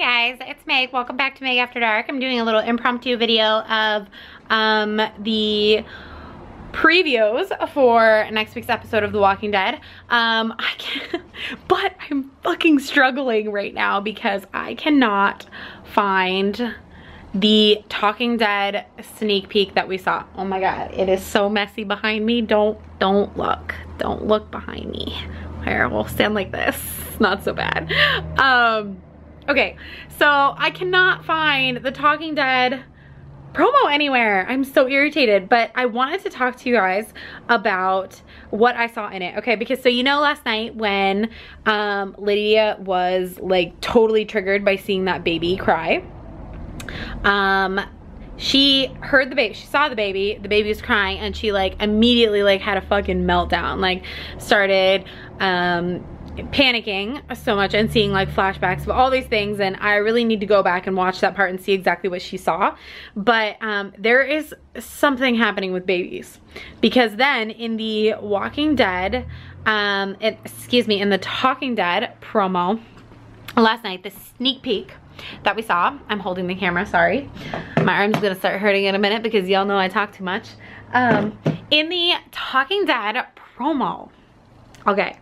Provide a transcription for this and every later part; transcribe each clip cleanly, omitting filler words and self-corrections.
guys, it's Meg. Welcome back to Meg After Dark. I'm doing a little impromptu video of the previews for next week's episode of The Walking Dead. I can't, but I'm fucking struggling right now because I cannot find the Talking Dead sneak peek that we saw. Oh my god, it is so messy behind me. Don't look. Don't look behind me. Here, we'll stand like this. It's not so bad. Okay, so I cannot find the Talking Dead promo anywhere. I'm so irritated, but I wanted to talk to you guys about what I saw in it. Okay, because so you know last night when Lydia was like totally triggered by seeing that baby cry, she heard the baby, she saw the baby was crying, and she like immediately like had a fucking meltdown, like started panicking so much and seeing like flashbacks of all these things, and I really need to go back and watch that part and see exactly what she saw. But there is something happening with babies, because then in the Walking Dead, in the Talking Dead promo last night, the sneak peek that we saw, I'm holding the camera, sorry. My arm's gonna start hurting in a minute because y'all know I talk too much. In the Talking Dead promo, okay,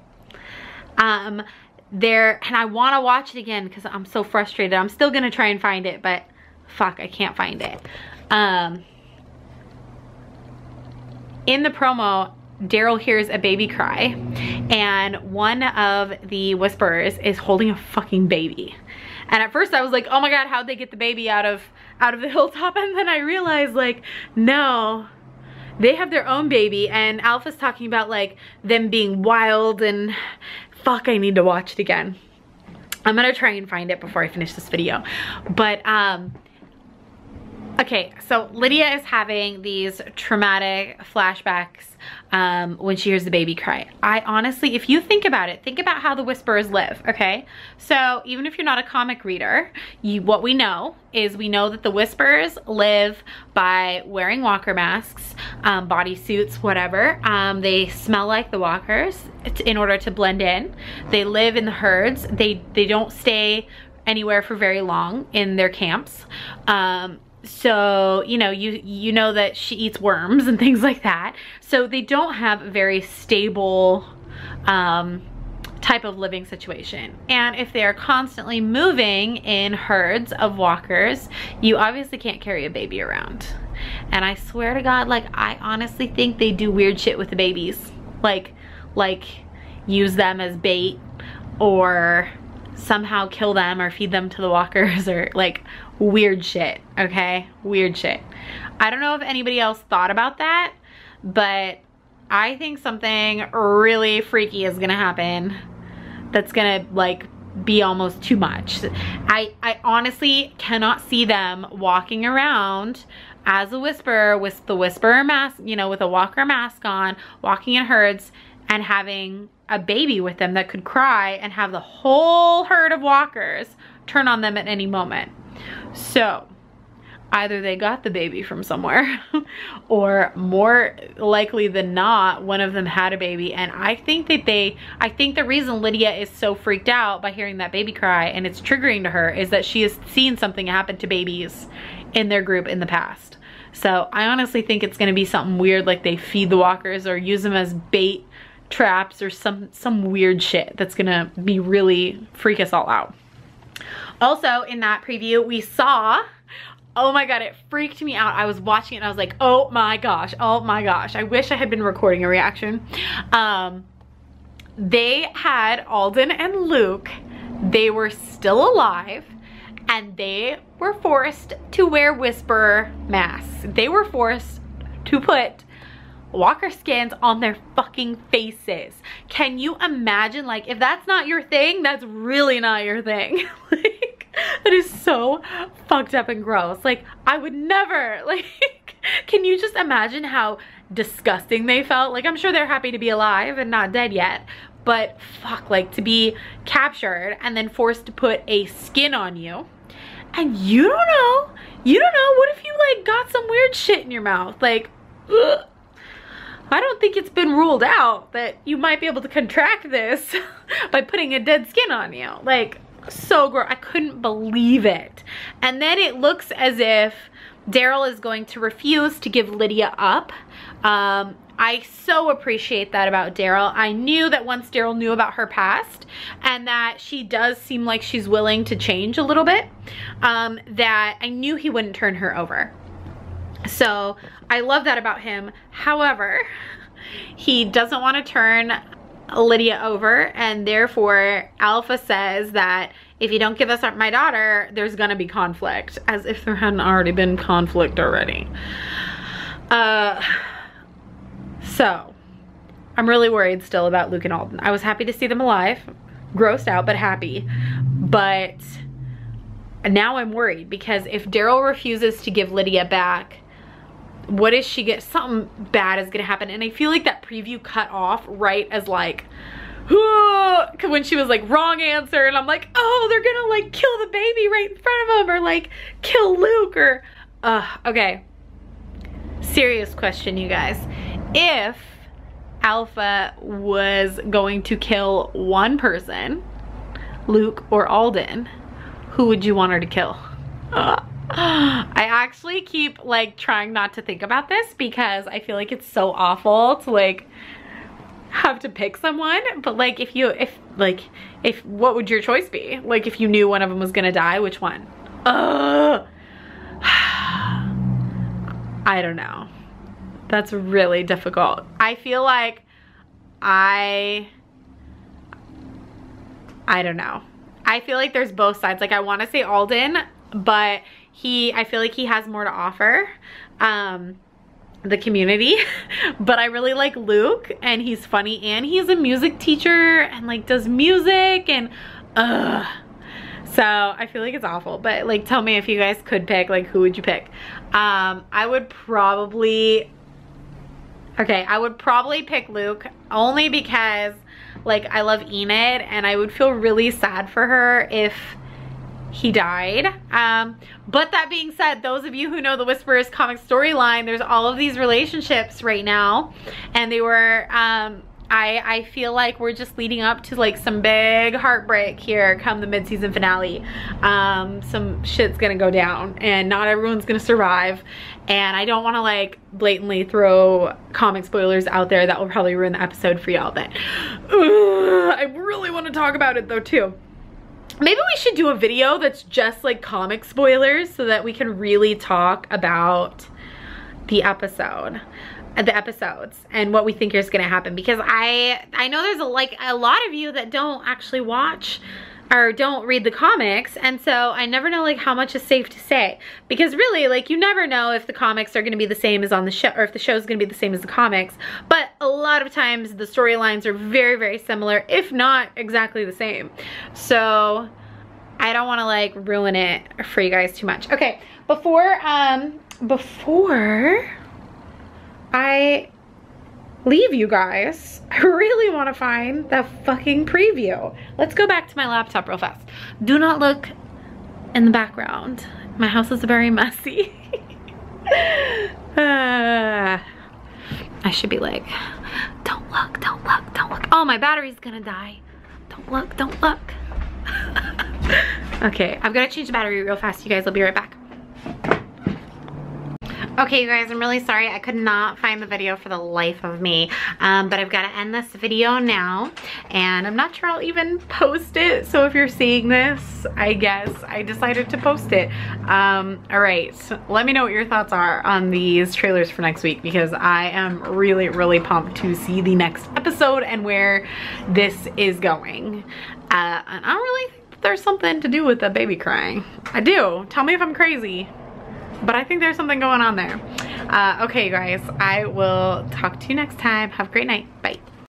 there, and I want to watch it again because I'm so frustrated. I'm still gonna try and find it, but fuck, I can't find it. In the promo, Daryl hears a baby cry, and one of the whisperers is holding a fucking baby. And at first I was like, oh my god, how'd they get the baby out of the hilltop? And then I realized, like, no, they have their own baby, and Alpha's talking about like them being wild, and fuck, I need to watch it again. I'm gonna try and find it before I finish this video. But okay, so Lydia is having these traumatic flashbacks when she hears the baby cry. I honestly, if you think about it, think about how the Whisperers live, okay? So even if you're not a comic reader, what we know is we know that the Whisperers live by wearing walker masks, bodysuits, whatever. They smell like the walkers in order to blend in. They live in the herds. They don't stay anywhere for very long in their camps. So, you know, you know that she eats worms and things like that. So they don't have a very stable type of living situation. And if they're constantly moving in herds of walkers, you obviously can't carry a baby around. And I swear to God, like, I honestly think they do weird shit with the babies. Like use them as bait, or somehow kill them or feed them to the walkers, or like weird shit, okay? Weird shit. I don't know if anybody else thought about that, but I think something really freaky is gonna happen that's gonna like be almost too much. I honestly cannot see them walking around as a whisperer with the whisperer mask, you know, with a walker mask on, walking in herds and having a baby with them that could cry and have the whole herd of walkers turn on them at any moment. So either they got the baby from somewhere or more likely than not, one of them had a baby. And I think that I think the reason Lydia is so freaked out by hearing that baby cry and it's triggering to her is that she has seen something happen to babies in their group in the past. So I honestly think it's gonna be something weird, like they feed the walkers or use them as bait traps or some weird shit that's gonna be really freak us all out. Also in that preview we saw, oh my god, it freaked me out. I was watching it and I was like, oh my gosh, I wish I had been recording a reaction. They had Alden and Luke, they were still alive, and they were forced to wear whisperer masks. They were forced to put walker skins on their fucking faces. Can you imagine? Like, if that's not your thing, that's really not your thing. Like, that is so fucked up and gross. Like, I would never, like, can you just imagine how disgusting they felt? Like, I'm sure they're happy to be alive and not dead yet, but fuck, like, to be captured and then forced to put a skin on you, and you don't know, what if you like got some weird shit in your mouth? Like, ugh. I don't think it's been ruled out that you might be able to contract this by putting a dead skin on you. Like, So gross. I couldn't believe it. And then it looks as if Daryl is going to refuse to give Lydia up. I so appreciate that about Daryl. I knew that once Daryl knew about her past and that she does seem like she's willing to change a little bit, that I knew he wouldn't turn her over. So I love that about him. However, he doesn't want to turn Lydia over, and therefore Alpha says that if you don't give us my daughter, there's gonna be conflict, as if there hadn't already been conflict already. So I'm really worried still about Luke and Alden. I was happy to see them alive, grossed out but happy, but now I'm worried because if Daryl refuses to give Lydia back, what is she get? Something bad is gonna happen. And I feel like that preview cut off right as like, when she was like, wrong answer, and I'm like, oh, they're gonna like kill the baby right in front of him, or like kill Luke, or okay, serious question, you guys. If Alpha was going to kill one person, Luke or Alden, who would you want her to kill? I actually keep like trying not to think about this because I feel like it's so awful to like have to pick someone, but like if what would your choice be? Like if you knew one of them was gonna die, which one? I don't know. That's really difficult. I feel like I don't know. I feel like there's both sides. Like I want to say Alden, but I feel like he has more to offer the community. But I really like Luke, and he's funny, and he's a music teacher and like does music, and so I feel like it's awful. But like, tell me if you guys could pick, like, who would you pick? I would probably pick Luke, only because like I love Enid and I would feel really sad for her if he died. But that being said, those of you who know the Whisperers comic storyline, there's all of these relationships right now, and they were I feel like we're just leading up to like some big heartbreak here come the mid-season finale. Some shit's gonna go down and not everyone's gonna survive, and I don't want to like blatantly throw comic spoilers out there that will probably ruin the episode for y'all, but I really want to talk about it though too. Maybe we should do a video that's just like comic spoilers so that we can really talk about the episodes and what we think is going to happen, because I know there's a lot of you that don't actually watch or don't read the comics, and so I never know like how much is safe to say, because really like you never know if the comics are going to be the same as on the show, or if the show is going to be the same as the comics. But a lot of times the storylines are very, very similar, if not exactly the same. So I don't want to like ruin it for you guys too much. Okay, before I leave you guys, I really want to find that fucking preview. Let's go back to my laptop real fast. Do not look in the background. My house is very messy. I should be like, don't look, don't look, don't look. Oh, my battery's gonna die. Don't look, don't look. Okay, I've got to change the battery real fast, you guys. I'll be right back. Okay, you guys, I'm really sorry. I could not find the video for the life of me, but I've got to end this video now, and I'm not sure I'll even post it. So if you're seeing this, I guess I decided to post it. All right, let me know what your thoughts are on these trailers for next week, because I am really, really pumped to see the next episode and where this is going. And I don't really think that there's something to do with the baby crying. I do. Tell me if I'm crazy, but I think there's something going on there. Okay, you guys, I will talk to you next time. Have a great night. Bye.